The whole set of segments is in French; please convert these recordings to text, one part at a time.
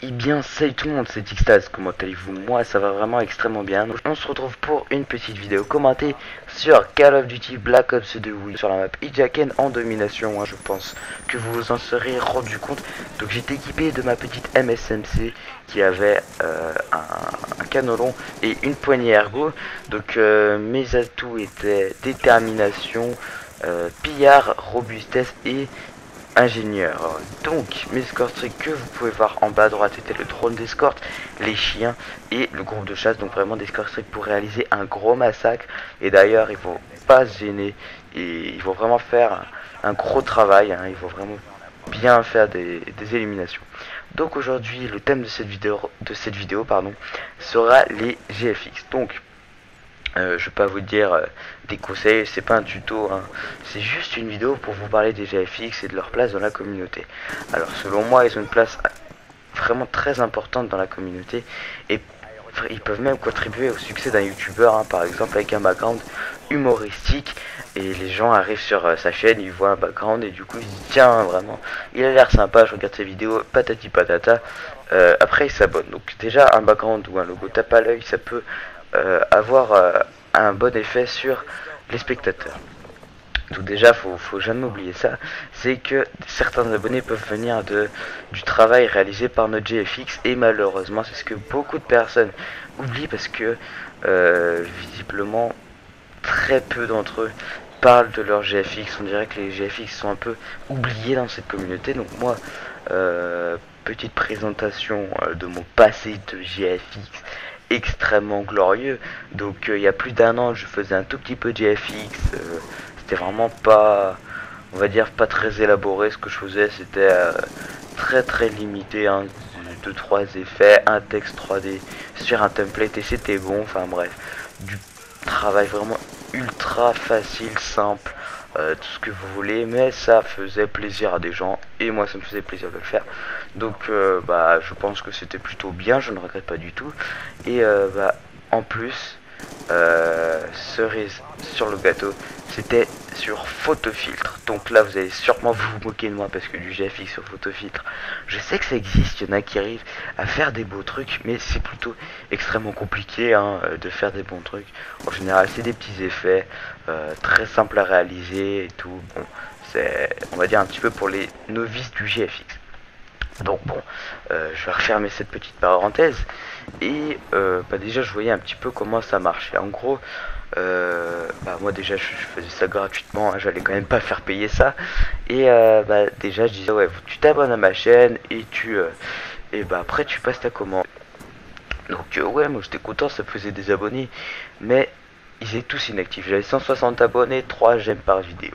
Eh bien, salut tout le monde, c'est Xtaz, comment allez-vous? Moi, ça va vraiment extrêmement bien. On se retrouve pour une petite vidéo commentée sur Call of Duty Black Ops 2 Wii sur la map Hijaken en domination, je pense que vous vous en serez rendu compte. Donc j'étais équipé de ma petite MSMC qui avait un canon long et une poignée ergo. Donc mes atouts étaient détermination, pillard, robustesse et ingénieur. Donc, mes escorts que vous pouvez voir en bas à droite, c'était le drone d'escorte, les chiens et le groupe de chasse. Donc, vraiment des escorts pour réaliser un gros massacre. Et d'ailleurs, il faut pas se gêner et il faut vraiment faire un gros travail. Il faut vraiment bien faire des éliminations. Donc, aujourd'hui, le thème de cette vidéo, sera les GFX. Donc, je vais pas vous dire des conseils, c'est pas un tuto, c'est juste une vidéo pour vous parler des GFX et de leur place dans la communauté. Alors selon moi, ils ont une place vraiment très importante dans la communauté et ils peuvent même contribuer au succès d'un youtubeur, par exemple avec un background humoristique, et les gens arrivent sur sa chaîne, ils voient un background et du coup ils se disent tiens vraiment il a l'air sympa, je regarde ses vidéos, patati patata, après ils s'abonnent. Donc déjà un background ou un logo tape à l'œil, ça peut avoir un bon effet sur les spectateurs. Donc déjà, faut jamais oublier ça, c'est que certains abonnés peuvent venir du travail réalisé par notre GFX, et malheureusement c'est ce que beaucoup de personnes oublient parce que visiblement très peu d'entre eux parlent de leur GFX. On dirait que les GFX sont un peu oubliés dans cette communauté. Donc moi, petite présentation de mon passé de GFX extrêmement glorieux. Donc il y a plus d'un an, je faisais un tout petit peu de GFX. C'était vraiment pas, on va dire, pas très élaboré ce que je faisais. C'était très limité, 2-3 effets, un texte 3D sur un template et c'était bon. Enfin bref, du travail vraiment ultra facile, simple, tout ce que vous voulez, mais ça faisait plaisir à des gens et moi ça me faisait plaisir de le faire. Donc je pense que c'était plutôt bien, je ne regrette pas du tout. Et en plus, cerise sur le gâteau, c'était sur photofiltre. Donc là vous allez sûrement vous moquer de moi parce que du GFX sur photofiltre, je sais que ça existe, il y en a qui arrivent à faire des beaux trucs, mais c'est plutôt extrêmement compliqué de faire des bons trucs. En général c'est des petits effets très simples à réaliser et tout. Bon, c'est, on va dire, un petit peu pour les novices du GFX. Donc bon, je vais refermer cette petite parenthèse et déjà je voyais un petit peu comment ça marchait. En gros, moi déjà je faisais ça gratuitement, j'allais quand même pas faire payer ça. Et déjà je disais ouais, tu t'abonnes à ma chaîne et après tu passes ta commande. Donc ouais, moi j'étais content, ça faisait des abonnés, mais ils étaient tous inactifs. J'avais 160 abonnés, 3 j'aime par vidéo.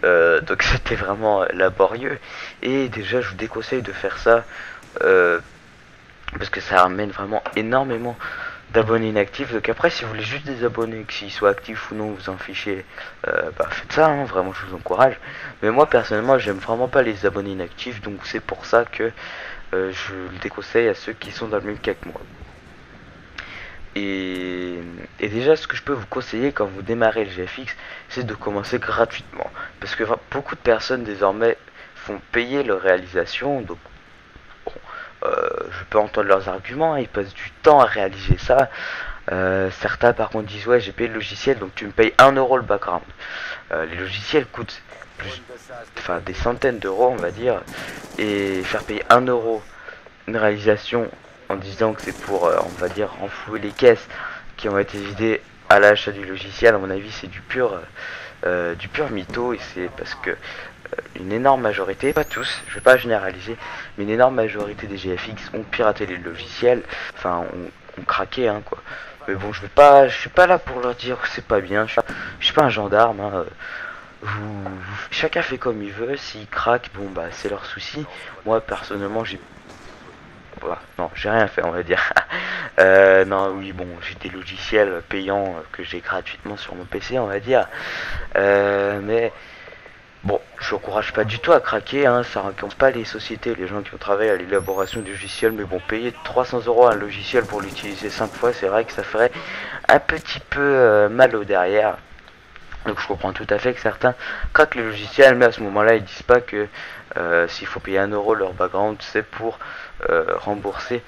Donc c'était vraiment laborieux, et déjà je vous déconseille de faire ça parce que ça ramène vraiment énormément d'abonnés inactifs. Donc après, si vous voulez juste des abonnés, que s'ils soient actifs ou non vous en fichez, faites ça, vraiment je vous encourage. Mais moi personnellement j'aime vraiment pas les abonnés inactifs, donc c'est pour ça que je le déconseille à ceux qui sont dans le même cas que moi. Et déjà, ce que je peux vous conseiller quand vous démarrez le GFX, c'est de commencer gratuitement. Parce que beaucoup de personnes désormais font payer leur réalisation. Donc, bon, je peux entendre leurs arguments, ils passent du temps à réaliser ça. Certains par contre disent ouais, j'ai payé le logiciel, donc tu me payes 1 € le background. Les logiciels coûtent des centaines d'euros, on va dire. Et faire payer 1 € une réalisation en disant que c'est pour, on va dire, renflouer les caisses qui ont été vidées à l'achat du logiciel, à mon avis c'est du pur mytho, et c'est parce que une énorme majorité, pas tous, je vais pas généraliser, mais une énorme majorité des GFX ont piraté les logiciels, ont craqué, quoi. Mais bon, je suis pas là pour leur dire que c'est pas bien, je suis pas un gendarme, chacun fait comme il veut, s'il craque, bon c'est leur souci. Moi personnellement non, j'ai rien fait, on va dire. Non, oui, bon, j'ai des logiciels payants que j'ai gratuitement sur mon PC, on va dire. Mais bon, je n'encourage pas du tout à craquer, ça ne récompense pas les sociétés, les gens qui ont travaillé à l'élaboration du logiciel. Mais bon, payer 300 € un logiciel pour l'utiliser 5 fois, c'est vrai que ça ferait un petit peu mal au derrière. Donc je comprends tout à fait que certains craquent le logiciel, mais à ce moment-là ils disent pas que S'il faut payer 1 € leur background, c'est pour rembourser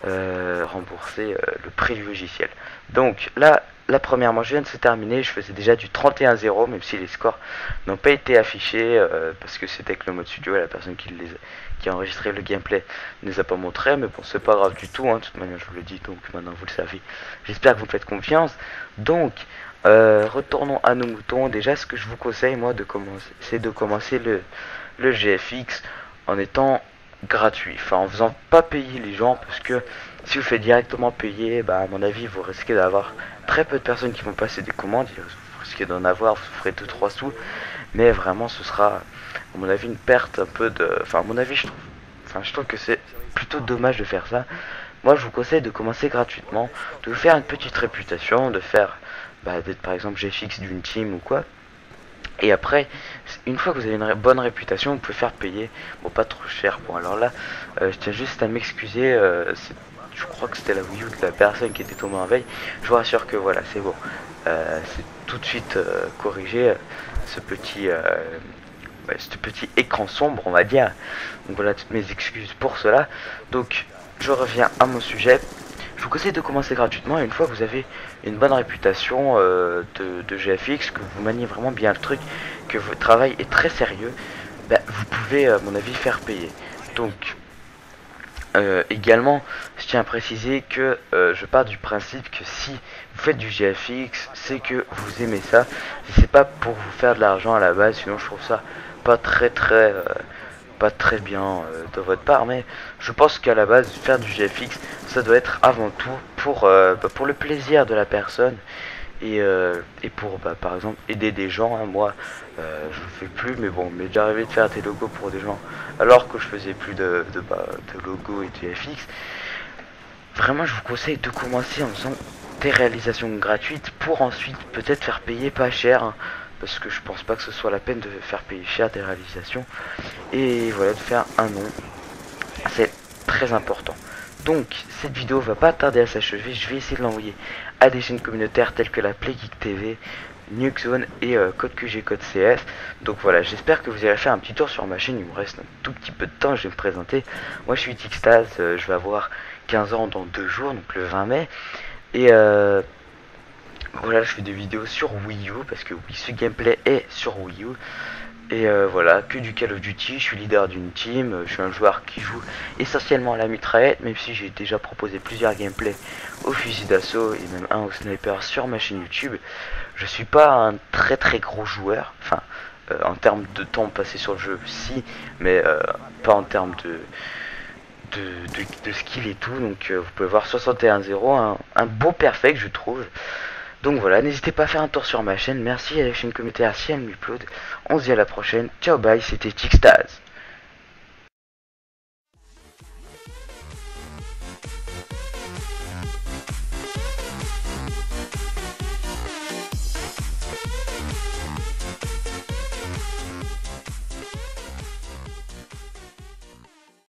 le prix du logiciel. Donc là, la première manche vient de se terminer. Je faisais déjà du 31-0, même si les scores n'ont pas été affichés parce que c'était avec le mode studio et la personne qui a enregistré le gameplay ne les a pas montrés. Mais bon, c'est pas grave du tout, hein. De toute manière, je vous le dis, donc maintenant vous le savez. J'espère que vous me faites confiance. Donc, retournons à nos moutons. Déjà, ce que je vous conseille, moi, c'est de commencer le GFX en étant gratuit, enfin en faisant pas payer les gens, parce que si vous faites directement payer, bah à mon avis vous risquez d'avoir très peu de personnes qui vont passer des commandes, vous risquez d'en avoir, vous ferez 2-3 sous, mais vraiment ce sera à mon avis une perte un peu de, enfin à mon avis je trouve que c'est plutôt dommage de faire ça. Moi je vous conseille de commencer gratuitement, de vous faire une petite réputation, de faire d'être par exemple GFX d'une team ou quoi. Et après, une fois que vous avez une bonne réputation, vous pouvez faire payer, bon pas trop cher. Bon alors là, je tiens juste à m'excuser, je crois que c'était la Wii U de la personne qui était tombée en veille. Je vous rassure que voilà, c'est bon, c'est tout de suite corrigé, ce petit, ce petit écran sombre on va dire. Donc voilà toutes mes excuses pour cela. Donc je reviens à mon sujet. Je vous conseille de commencer gratuitement et une fois que vous avez une bonne réputation de GFX, que vous maniez vraiment bien le truc, que votre travail est très sérieux, bah, vous pouvez à mon avis faire payer. Donc également, je tiens à préciser que je pars du principe que si vous faites du GFX, c'est que vous aimez ça. C'est pas pour vous faire de l'argent à la base, sinon je trouve ça pas très bien de votre part, mais je pense qu'à la base faire du GFX ça doit être avant tout pour le plaisir de la personne et pour par exemple aider des gens, hein. Moi je le fais plus, mais bon, mais déjà arrivé de faire des logos pour des gens alors que je faisais plus de logos et de GFX. Vraiment je vous conseille de commencer en faisant des réalisations gratuites pour ensuite peut-être faire payer pas cher, hein, parce que je pense pas que ce soit la peine de faire payer cher des réalisations. Et voilà, de faire un nom, c'est très important. Donc cette vidéo va pas tarder à s'achever. Je vais essayer de l'envoyer à des chaînes communautaires telles que la Playgeek TV, Nukezone et Code QG Code CS. Donc voilà, j'espère que vous irez faire un petit tour sur ma chaîne. Il me reste un tout petit peu de temps, je vais me présenter. Moi je suis Tixtaz, je vais avoir 15 ans dans 2 jours, donc le 20 mai. Et voilà, je fais des vidéos sur Wii U parce que oui, ce gameplay est sur Wii U. Et voilà, que du Call of Duty, je suis leader d'une team, je suis un joueur qui joue essentiellement à la mitraillette, même si j'ai déjà proposé plusieurs gameplays au fusil d'assaut et même un au sniper sur ma chaîne YouTube. Je suis pas un très gros joueur, enfin en termes de temps passé sur le jeu, si, mais pas en termes de skill et tout. Donc vous pouvez voir 61-0, un beau perfect je trouve. Donc voilà, n'hésitez pas à faire un tour sur ma chaîne. Merci à la chaîne communautaire si elle m'upload. On se dit à la prochaine. Ciao bye, c'était Tixtaz.